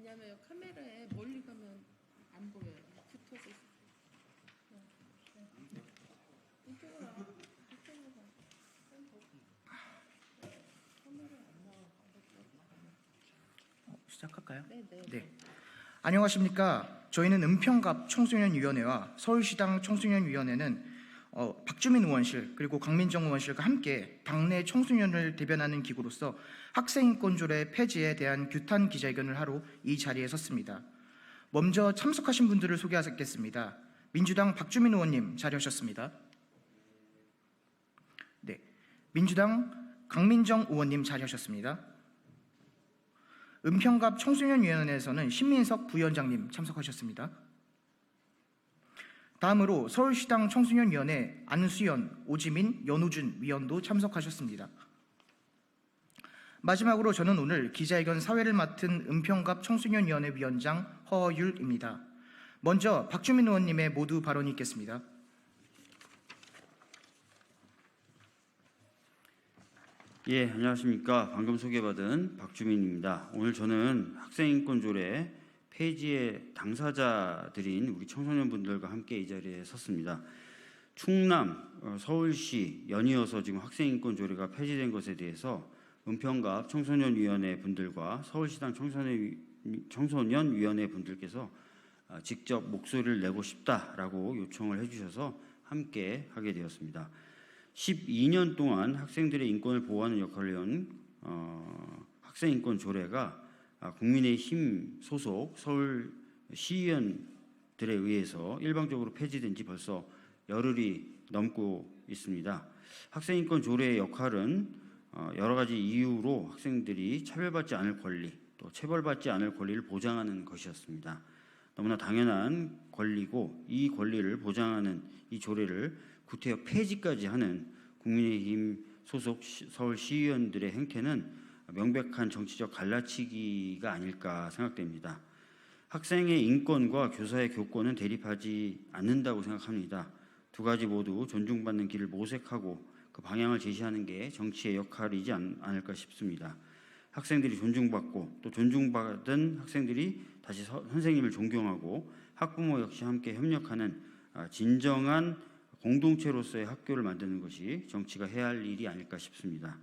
왜냐면 카메라에 멀리 가면 안 보여요. 붙어서. 이쪽으로 와. 이쪽으로 가. 카메라 안 나와. 시작할까요? 네네. 네. 안녕하십니까. 저희는 은평갑 청소년위원회와 서울시당 청소년위원회는 박주민 의원실 그리고 강민정 의원실과 함께 당내 청소년을 대변하는 기구로서 학생인권조례 폐지에 대한 규탄 기자회견을 하러 이 자리에 섰습니다. 먼저 참석하신 분들을 소개하겠습니다. 민주당 박주민 의원님 자리하셨습니다. 네. 민주당 강민정 의원님 자리하셨습니다. 은평갑 청소년위원회에서는 신민석 부위원장님 참석하셨습니다. 다음으로 서울시당 청소년위원회 안수연, 오지민, 연우준 위원도 참석하셨습니다. 마지막으로 저는 오늘 기자회견 사회를 맡은 은평갑 청소년위원회 위원장 허율입니다. 먼저 박주민 의원님의 모두 발언이 있겠습니다. 예, 안녕하십니까. 방금 소개받은 박주민입니다. 오늘 저는 학생인권조례 폐지의 당사자들인 우리 청소년분들과 함께 이 자리에 섰습니다. 충남, 서울시 연이어서 지금 학생인권조례가 폐지된 것에 대해서 은평갑 청소년위원회 분들과 서울시당 청소년위원회 분들께서 직접 목소리를 내고 싶다라고 요청을 해주셔서 함께 하게 되었습니다. 12년 동안 학생들의 인권을 보호하는 역할을 해온 학생인권조례가 국민의힘 소속 서울시의원들에 의해서 일방적으로 폐지된 지 벌써 열흘이 넘고 있습니다. 학생인권조례의 역할은 여러 가지 이유로 학생들이 차별받지 않을 권리, 또 체벌받지 않을 권리를 보장하는 것이었습니다. 너무나 당연한 권리고 이 권리를 보장하는 이 조례를 구태여 폐지까지 하는 국민의힘 소속 서울시의원들의 행태는 명백한 정치적 갈라치기가 아닐까 생각됩니다. 학생의 인권과 교사의 교권은 대립하지 않는다고 생각합니다. 두 가지 모두 존중받는 길을 모색하고 그 방향을 제시하는 게 정치의 역할이지 않을까 싶습니다. 학생들이 존중받고 또 존중받은 학생들이 다시 선생님을 존경하고 학부모 역시 함께 협력하는 진정한 공동체로서의 학교를 만드는 것이 정치가 해야 할 일이 아닐까 싶습니다.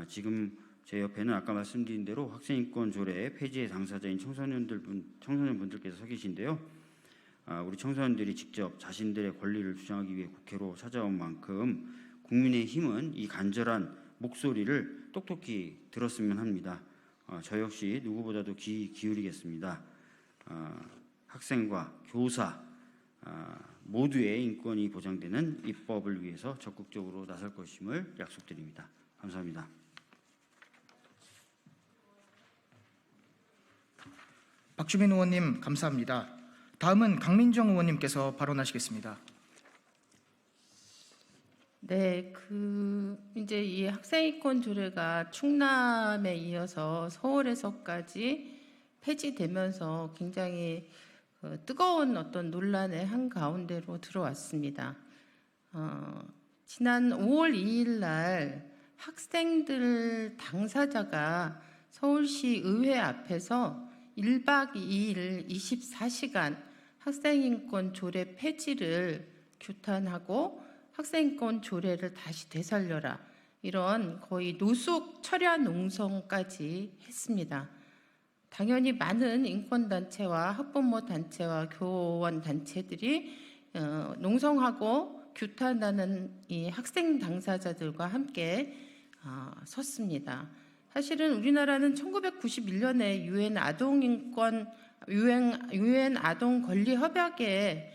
지금 제 옆에는 아까 말씀드린 대로 학생인권조례 폐지의 당사자인 청소년분들께서 서 계신데요. 우리 청소년들이 직접 자신들의 권리를 주장하기 위해 국회로 찾아온 만큼 국민의힘은 이 간절한 목소리를 똑똑히 들었으면 합니다. 저 역시 누구보다도 귀 기울이겠습니다. 학생과 교사 모두의 인권이 보장되는 입법을 위해서 적극적으로 나설 것임을 약속드립니다. 감사합니다. 박주민 의원님 감사합니다. 다음은 강민정 의원님께서 발언하시겠습니다. 네, 이제 이 학생인권 조례가 충남에 이어서 서울에서까지 폐지되면서 굉장히 뜨거운 어떤 논란의 한가운데로 들어왔습니다. 지난 5월 2일 날 학생들 당사자가 서울시 의회 앞에서 1박 2일 24시간 학생인권 조례 폐지를 규탄하고 학생인권 조례를 다시 되살려라, 이런 거의 노숙 철야 농성까지 했습니다. 당연히 많은 인권단체와 학부모 단체와 교원 단체들이 농성하고 규탄하는 이 학생 당사자들과 함께 섰습니다. 사실은 우리나라는 1991년에 유엔 아동 권리 협약에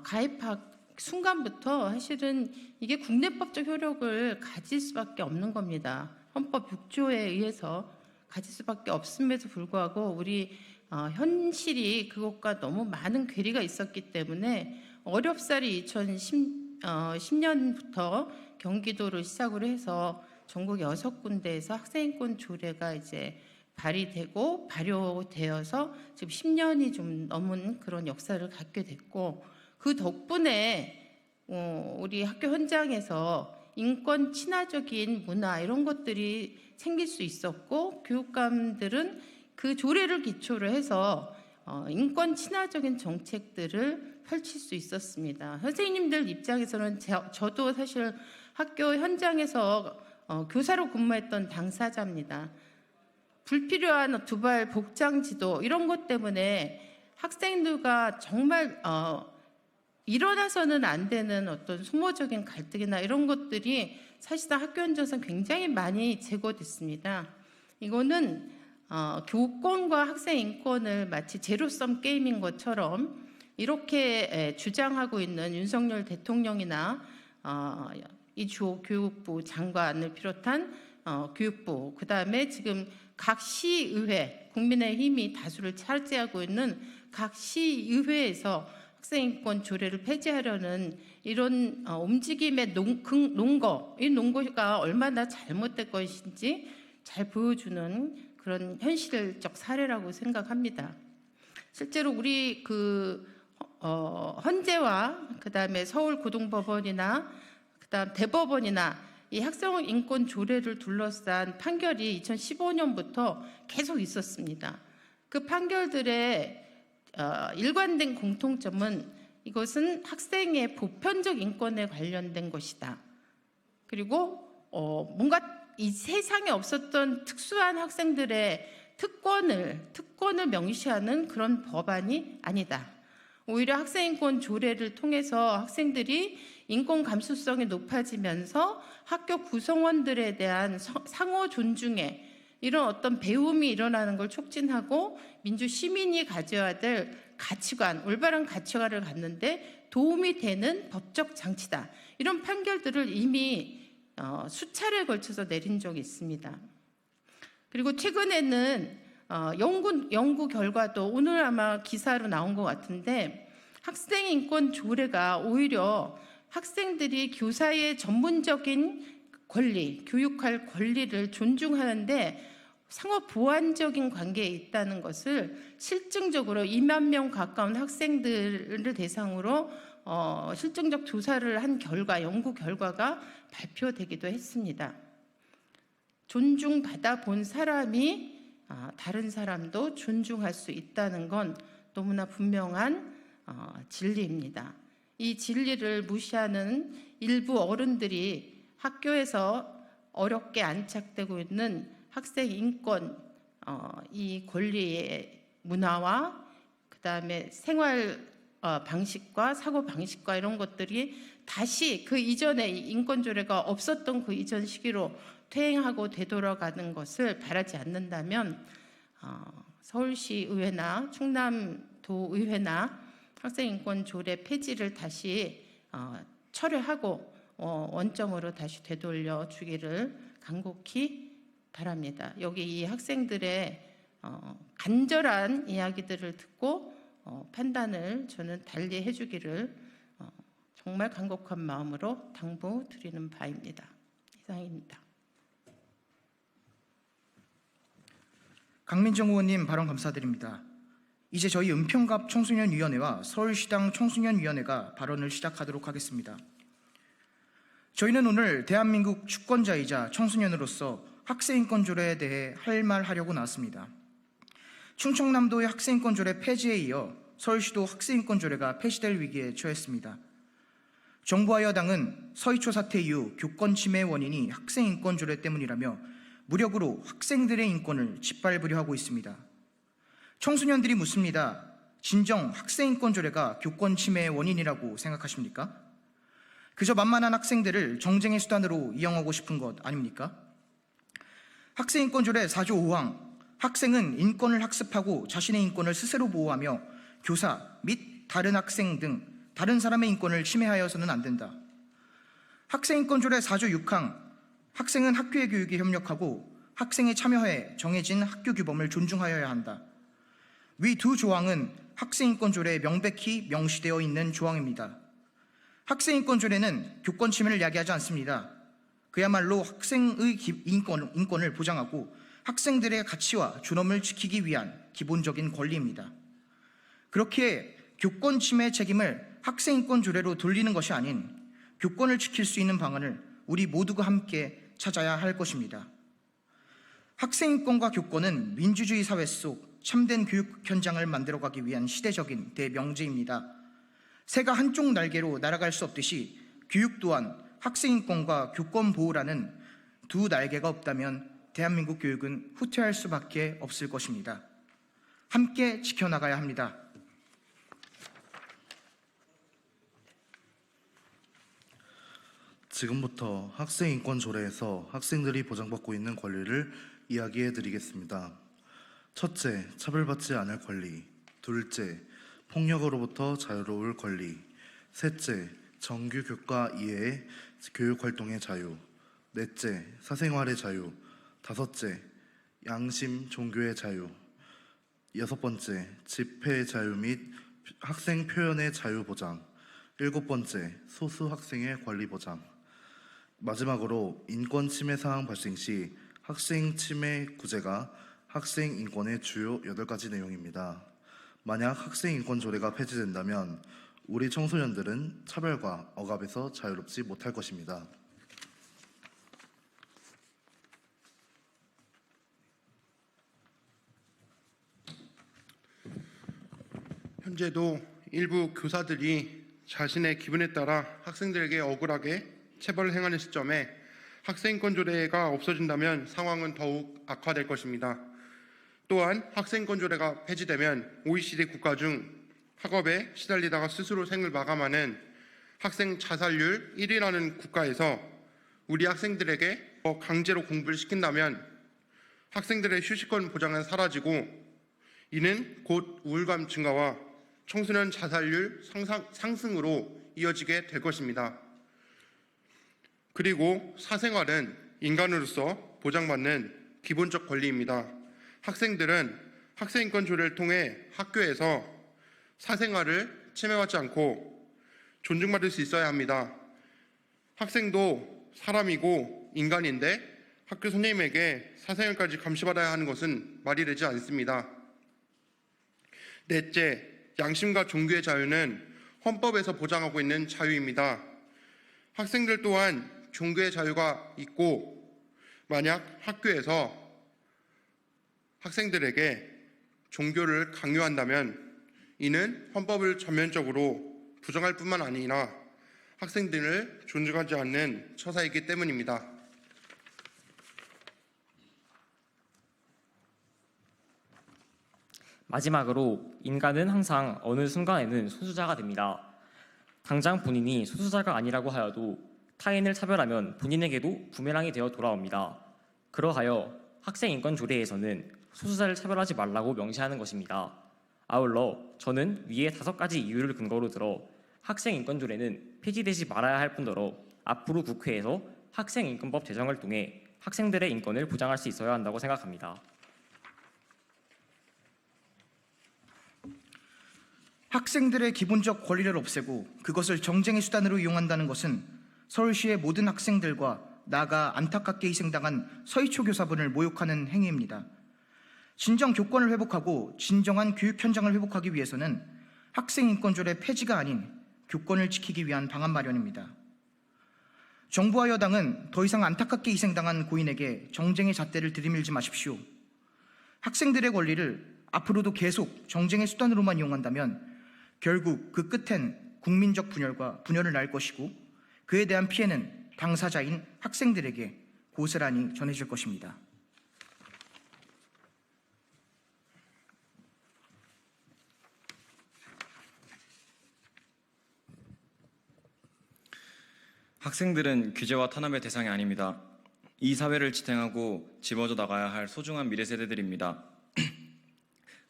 가입한 순간부터 사실은 이게 국내법적 효력을 가질 수밖에 없는 겁니다. 헌법 6조에 의해서 가질 수밖에 없음에도 불구하고 우리 현실이 그것과 너무 많은 괴리가 있었기 때문에 어렵사리 2010년부터 경기도를 시작으로 해서 전국 6군데에서 학생인권 조례가 이제 발의되고 발효되어서 지금 10년이 좀 넘은 그런 역사를 갖게 됐고, 그 덕분에 우리 학교 현장에서 인권 친화적인 문화 이런 것들이 생길 수 있었고, 교육감들은 그 조례를 기초로 해서 인권 친화적인 정책들을 펼칠 수 있었습니다. 선생님들 입장에서는 저도 사실 학교 현장에서 교사로 근무했던 당사자입니다. 불필요한 두발 복장 지도 이런 것 때문에 학생들과 정말 일어나서는 안 되는 어떤 소모적인 갈등이나 이런 것들이 사실상 학교 현장에서 굉장히 많이 제거됐습니다. 이거는 교권과 학생 인권을 마치 제로섬 게임인 것처럼 이렇게 주장하고 있는 윤석열 대통령이나 이주호 교육부 장관을 비롯한 교육부, 그다음에 지금 각 시의회, 국민의힘이 다수를 차지하고 있는 각 시의회에서 학생인권 조례를 폐지하려는 이런 움직임의 논거, 이 논거가 얼마나 잘못된 것인지 잘 보여주는 그런 현실적 사례라고 생각합니다. 실제로 우리 헌재와 그다음에 서울고등법원이나 그다음 대법원이나 이 학생인권 조례를 둘러싼 판결이 2015년부터 계속 있었습니다. 그 판결들의 일관된 공통점은 이것은 학생의 보편적 인권에 관련된 것이다. 그리고 뭔가 이 세상에 없었던 특수한 학생들의 특권을 명시하는 그런 법안이 아니다. 오히려 학생인권 조례를 통해서 학생들이 인권 감수성이 높아지면서 학교 구성원들에 대한 상호 존중에 이런 어떤 배움이 일어나는 걸 촉진하고 민주 시민이 가져야 될 가치관, 올바른 가치관을 갖는데 도움이 되는 법적 장치다. 이런 판결들을 이미 수차례에 걸쳐서 내린 적이 있습니다. 그리고 최근에는 연구 결과도 오늘 아마 기사로 나온 것 같은데 학생인권 조례가 오히려 학생들이 교사의 전문적인 권리, 교육할 권리를 존중하는데 상호 보완적인 관계에 있다는 것을 실증적으로 2만 명 가까운 학생들을 대상으로 실증적 조사를 한 결과, 연구 결과가 발표되기도 했습니다. 존중받아 본 사람이 다른 사람도 존중할 수 있다는 건 너무나 분명한 진리입니다. 이 진리를 무시하는 일부 어른들이 학교에서 어렵게 안착되고 있는 학생 인권, 이 권리의 문화와 그다음에 생활 방식과 사고 방식과 이런 것들이 다시 그 이전에 인권 조례가 없었던 그 이전 시기로 퇴행하고 되돌아가는 것을 바라지 않는다면 서울시 의회나 충남도 의회나 학생인권 조례 폐지를 다시 철회하고 원점으로 다시 되돌려 주기를 간곡히 바랍니다. 여기 이 학생들의 간절한 이야기들을 듣고 판단을 저는 달리 해주기를 정말 간곡한 마음으로 당부드리는 바입니다. 이상입니다. 강민정 의원님 발언 감사드립니다. 이제 저희 은평갑 청소년위원회와 서울시당 청소년위원회가 발언을 시작하도록 하겠습니다. 저희는 오늘 대한민국 주권자이자 청소년으로서 학생인권 조례에 대해 할 말 하려고 나왔습니다. 충청남도의 학생인권 조례 폐지에 이어 서울시도 학생인권 조례가 폐지될 위기에 처했습니다. 정부와 여당은 서희초 사태 이후 교권 침해 원인이 학생인권 조례 때문이라며 무력으로 학생들의 인권을 짓밟으려 하고 있습니다. 청소년들이 묻습니다. 진정 학생인권 조례가 교권 침해의 원인이라고 생각하십니까? 그저 만만한 학생들을 정쟁의 수단으로 이용하고 싶은 것 아닙니까? 학생인권 조례 4조 5항, 학생은 인권을 학습하고 자신의 인권을 스스로 보호하며 교사 및 다른 학생 등 다른 사람의 인권을 침해하여서는 안 된다. 학생인권 조례 4조 6항, 학생은 학교의 교육에 협력하고 학생의 참여하에 정해진 학교 규범을 존중하여야 한다. 위 두 조항은 학생인권 조례에 명백히 명시되어 있는 조항입니다. 학생인권 조례는 교권 침해를 야기하지 않습니다. 그야말로 학생의 인권을 보장하고 학생들의 가치와 존엄을 지키기 위한 기본적인 권리입니다. 그렇게 교권 침해 책임을 학생인권 조례로 돌리는 것이 아닌 교권을 지킬 수 있는 방안을 우리 모두가 함께 찾아야 할 것입니다. 학생 인권과 교권은 민주주의 사회 속 참된 교육 현장을 만들어가기 위한 시대적인 대명제입니다. 새가 한쪽 날개로 날아갈 수 없듯이 교육 또한 학생 인권과 교권 보호라는 두 날개가 없다면 대한민국 교육은 후퇴할 수밖에 없을 것입니다. 함께 지켜나가야 합니다. 지금부터 학생인권조례에서 학생들이 보장받고 있는 권리를 이야기해 드리겠습니다. 첫째, 차별받지 않을 권리. 둘째, 폭력으로부터 자유로울 권리. 셋째, 정규 교과 이외의 교육활동의 자유. 넷째, 사생활의 자유. 다섯째, 양심, 종교의 자유. 여섯 번째, 집회의 자유 및 학생 표현의 자유 보장. 일곱 번째, 소수 학생의 권리 보장. 마지막으로 인권 침해 사항 발생 시 학생 침해 구제가 학생 인권의 주요 8가지 내용입니다. 만약 학생 인권 조례가 폐지된다면 우리 청소년들은 차별과 억압에서 자유롭지 못할 것입니다. 현재도 일부 교사들이 자신의 기분에 따라 학생들에게 억울하게 체벌을 행하는 시점에 학생인권조례가 없어진다면 상황은 더욱 악화될 것입니다. 또한 학생인권조례가 폐지되면 OECD 국가 중 학업에 시달리다가 스스로 생을 마감하는 학생 자살률 1위라는 국가에서 우리 학생들에게 강제로 공부를 시킨다면 학생들의 휴식권 보장은 사라지고 이는 곧 우울감 증가와 청소년 자살률 상승으로 이어지게 될 것입니다. 그리고 사생활은 인간으로서 보장받는 기본적 권리입니다. 학생들은 학생인권조례를 통해 학교에서 사생활을 침해받지 않고 존중받을 수 있어야 합니다. 학생도 사람이고 인간인데 학교 선생님에게 사생활까지 감시받아야 하는 것은 말이 되지 않습니다. 넷째, 양심과 종교의 자유는 헌법에서 보장하고 있는 자유입니다. 학생들 또한 종교의 자유가 있고 만약 학교에서 학생들에게 종교를 강요한다면 이는 헌법을 전면적으로 부정할 뿐만 아니라 학생들을 존중하지 않는 처사이기 때문입니다. 마지막으로 인간은 항상 어느 순간에는 소수자가 됩니다. 당장 본인이 소수자가 아니라고 하여도 타인을 차별하면 본인에게도 부메랑이 되어 돌아옵니다. 그러하여 학생인권조례에서는 소수자를 차별하지 말라고 명시하는 것입니다. 아울러 저는 위의 5가지 이유를 근거로 들어 학생인권조례는 폐지되지 말아야 할 뿐더러 앞으로 국회에서 학생인권법 제정을 통해 학생들의 인권을 보장할 수 있어야 한다고 생각합니다. 학생들의 기본적 권리를 없애고 그것을 정쟁의 수단으로 이용한다는 것은 서울시의 모든 학생들과 나아가 안타깝게 희생당한 서희초 교사분을 모욕하는 행위입니다. 진정 교권을 회복하고 진정한 교육 현장을 회복하기 위해서는 학생인권조례 폐지가 아닌 교권을 지키기 위한 방안 마련입니다. 정부와 여당은 더 이상 안타깝게 희생당한 고인에게 정쟁의 잣대를 들이밀지 마십시오. 학생들의 권리를 앞으로도 계속 정쟁의 수단으로만 이용한다면 결국 그 끝엔 국민적 분열을 낳을 것이고 그에 대한 피해는 당사자인 학생들에게 고스란히 전해질 것입니다. 학생들은 규제와 탄압의 대상이 아닙니다. 이 사회를 지탱하고 짊어져 나가야 할 소중한 미래 세대들입니다.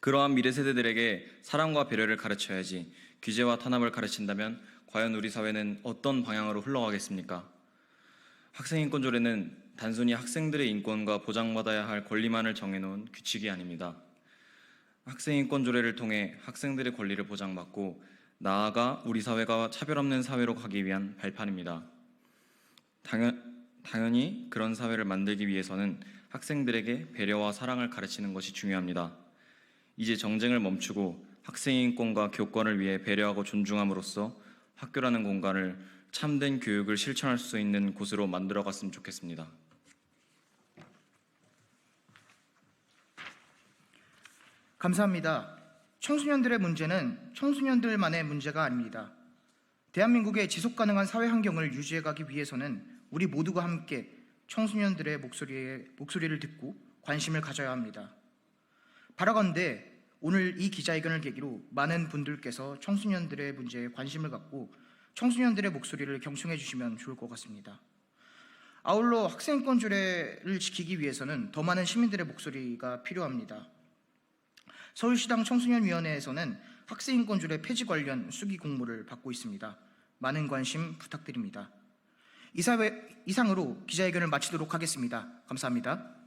그러한 미래 세대들에게 사랑과 배려를 가르쳐야지 규제와 탄압을 가르친다면 과연 우리 사회는 어떤 방향으로 흘러가겠습니까? 학생인권조례는 단순히 학생들의 인권과 보장받아야 할 권리만을 정해놓은 규칙이 아닙니다. 학생인권조례를 통해 학생들의 권리를 보장받고 나아가 우리 사회가 차별 없는 사회로 가기 위한 발판입니다. 당연히 그런 사회를 만들기 위해서는 학생들에게 배려와 사랑을 가르치는 것이 중요합니다. 이제 정쟁을 멈추고 학생의 인권과 교권을 위해 배려하고 존중함으로써 학교라는 공간을 참된 교육을 실천할 수 있는 곳으로 만들어갔으면 좋겠습니다. 감사합니다. 청소년들의 문제는 청소년들만의 문제가 아닙니다. 대한민국의 지속 가능한 사회 환경을 유지해 가기 위해서는 우리 모두가 함께 청소년들의 목소리를 듣고 관심을 가져야 합니다. 바라건대 오늘 이 기자회견을 계기로 많은 분들께서 청소년들의 문제에 관심을 갖고 청소년들의 목소리를 경청해 주시면 좋을 것 같습니다. 아울러 학생인권 조례를 지키기 위해서는 더 많은 시민들의 목소리가 필요합니다. 서울시당 청소년위원회에서는 학생인권 조례 폐지 관련 수기 공모를 받고 있습니다. 많은 관심 부탁드립니다. 이상으로 기자회견을 마치도록 하겠습니다. 감사합니다.